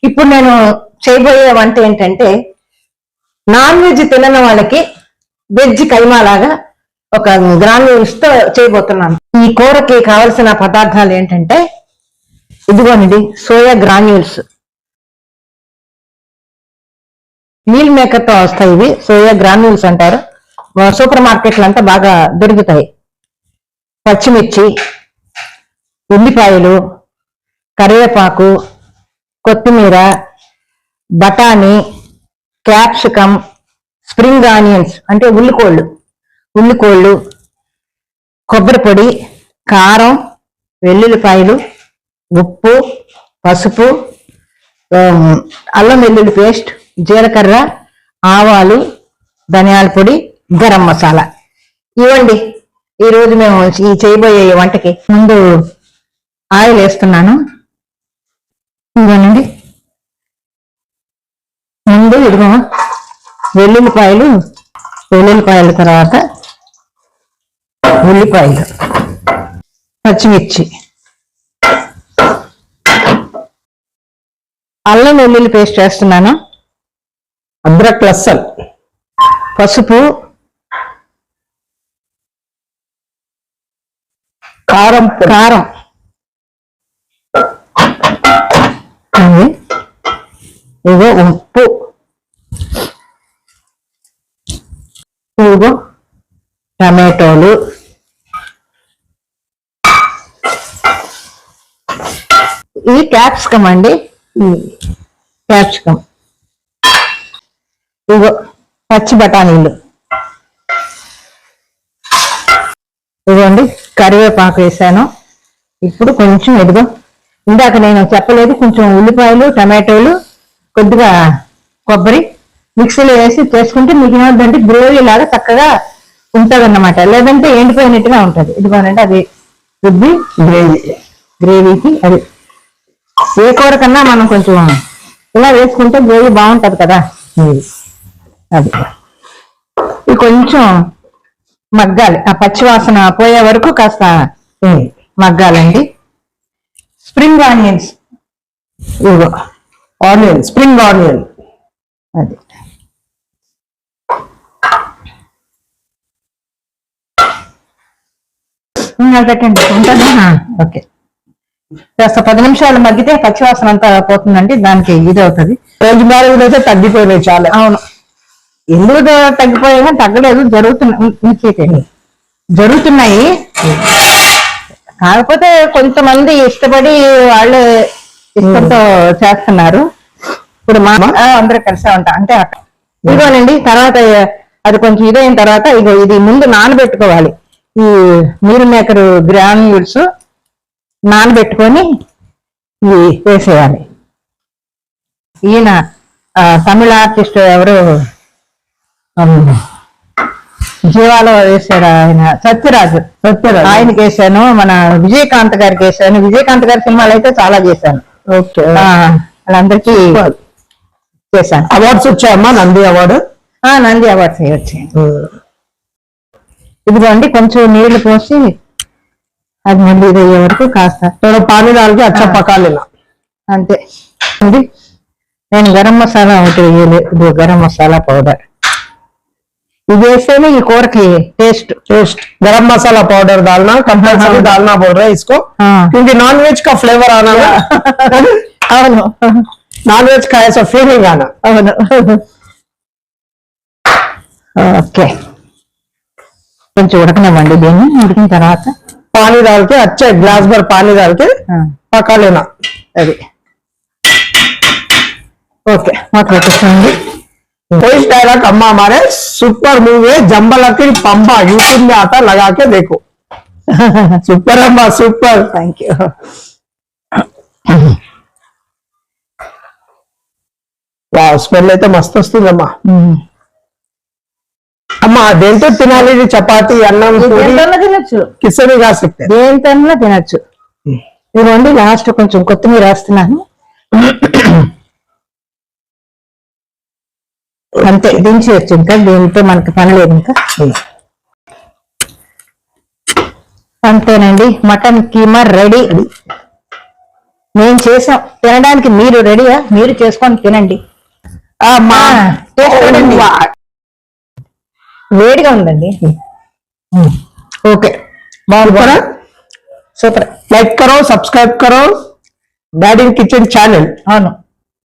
ఇప్పుడు నేను చేయబోయే వంట ఏంటంటే నాన్ వెజ్ తినని వాళ్ళకి వెజ్ కైమా లాగా ఒక గ్రాన్యూల్స్ తో చేయబోతున్నాను. ఈ కూరకి కావలసిన పదార్థాలు ఏంటంటే ఇదిగోనండి, సోయా గ్రాన్యూల్స్, మీల్ మేకర్ తో వస్తాయి. ఇవి సోయా గ్రాన్యూల్స్ అంటారు. సూపర్ మార్కెట్లు అంతా బాగా దొరుకుతాయి. పచ్చిమిర్చి, ఉల్లిపాయలు, కరివేపాకు, కొత్తిమీర, బఠానీ, క్యాప్సికమ్, స్ప్రింగ్ ఆనియన్స్ అంటే ఉల్లికోళ్ళు, కొబ్బరి పొడి, కారం, వెల్లుల్లిపాయలు, ఉప్పు, పసుపు, అల్లం వెల్లుల్లి పేస్ట్, జీలకర్ర, ఆవాలు, ధనియాల పొడి, గరం మసాలా. ఇవ్వండి ఈరోజు మేము ఈ చేయబోయే వంటకి. ముందు ఆయిల్ వేస్తున్నాను. ఇవ్వనండి. ముందు ఇదిగో వెల్లుల్లిపాయల తర్వాత ఉల్లిపాయలు, పచ్చిమిర్చి, అల్లం వెల్లుల్లి పేస్ట్ వేస్తున్నాను. అద్రక్ లస్సన్, పసుపు, కారం, ఇగో ఉప్పు, ఇగో టమాటోలు, ఇది క్యాప్సికమ్ అండి, క్యాప్సికమ్, ఇగో పచ్చి బఠానీలు, ఇదిగోండి కరివేపాకు వేసాను. ఇప్పుడు కొంచెం ఇదిగో ఇందాక నేను చెప్పలేదు, కొంచెం ఉల్లిపాయలు, టమాటోలు, కొద్దిగా కొబ్బరి మిక్సీలో వేసి చేసుకుంటే మీకు ఏమవుతుందంటే గ్రేవీ లాగా చక్కగా ఉంటుంది అన్నమాట. లేదంటే ఎండిపోయినట్టుగా ఉంటుంది. ఇదిగోనంటే అది రుబ్బి గ్రేవీకి అది ఏ కూర కన్నా మనం కొంచెం ఇలా వేసుకుంటే గ్రేవీ బాగుంటది కదా. అది ఇది కొంచెం మగ్గాలి, ఆ పచ్చివాసన పోయే వరకు కాస్త మగ్గాలండి. స్ప్రింగ్ ఆనియన్స్, ఇదిగో స్ప్రింగ్ ఆనియన్, అది పెట్టండి ఉంటుందా? ఓకే, కాస్త 10 నిమిషాలు మగ్గితే పచ్చివాసన అంతా పోతుందండి. దానికి ఇది అవుతుంది. రోజు బాగా అయితే తగ్గిపోయినాయి చాలా. అవును, ఎందుకు తగ్గిపోయా? తగ్గలేదు, జరుగుతున్నాయి. కాకపోతే కొంతమంది ఇష్టపడి వాళ్ళే ఇష్టంతో చేస్తున్నారు. ఇప్పుడు అందరూ కలిసే ఉంటాం అంటే అక్కడ. ఇదిగోనండి, తర్వాత అది కొంచెం ఇదైన తర్వాత ఇది ముందు నానబెట్టుకోవాలి. ఈ మీల్ మేకర్ గ్రాన్యూల్స్ నానబెట్టుకొని ఇవి వేసేయాలి. ఈయన తమిళ ఆర్టిస్ట్ ఎవరు జీవాలో వేసాడు ఆయన, సత్యరాజు, ఆయనకి వేసాను. మన విజయకాంత్ గారికి వేసాను. విజయకాంత్ గారి సినిమాలు అయితే చాలా చేశాను. ఓకే, వాళ్ళందరికీ చేశాను. అవార్డ్స్ వచ్చాయమ్మా? నంది అవార్డ్స్ వచ్చాయి. ఇదిగోండి కొంచెం నీళ్లు పోసి అది మళ్ళీ ఇది అయ్యే వరకు కాస్త పానీదాలకి అచ్చపకాలి అంతే. నేను గరం మసాలా ఒకటి వేయలేదు, గరం మసాలా పౌడర్ ఇది వేస్తేనే ఈ కూరకి టేస్ట్. गरम मसाला पाउडर डालना कंपल्सरी, डालना बोल रहे हैं इसको क्योंकि नॉन वेज का फ्लेवर आना ना. नॉन वेज का ऐसा फीलिंग आना. ఓకే, కొంచెం ఉడకనివ్వండి. దీన్ని ఉడికిన తర్వాత पानी डाल के अच्छे ग्लास भर पानी डाल के पका लेना. అది ఓకే, మాకు పెట్టేసుకోండి. कोई डायलॉग अम्मा हमारे सुपर मूवी है जंबलकी पंबा, यूट्यूब में आता, लगा के देखो. सुपर अम्मा, सुपर. Thank you. वाह, स्मेल అయితే మస్తు వస్తుందమ్మా. అమ్మా దేంతో తినాలి? చపాతీ, అన్నం, తినచ్చు, కిసరి గా सकते, దేంతో తినచ్చు. ఇదిగోండి లాస్ట్ కొంచెం కొత్తిమీర వేస్తున్నాను. అంతే, దించేయచ్చు. ఇంకా దీంతో మనకి పని లేదు. ఇంకా అంతేనండి, మటన్ కీమా రెడీ. మేము చేసాం తినడానికి. మీరు రెడీయా? మీరు చేసుకొని తినండి. టేస్ట్ చూడండి. వేడిగా ఉందండి. ఓకే, బాగుంది. సూపర్. लाइक करो, सब्सक्राइब करो डैडी किचन चैनल. అవును.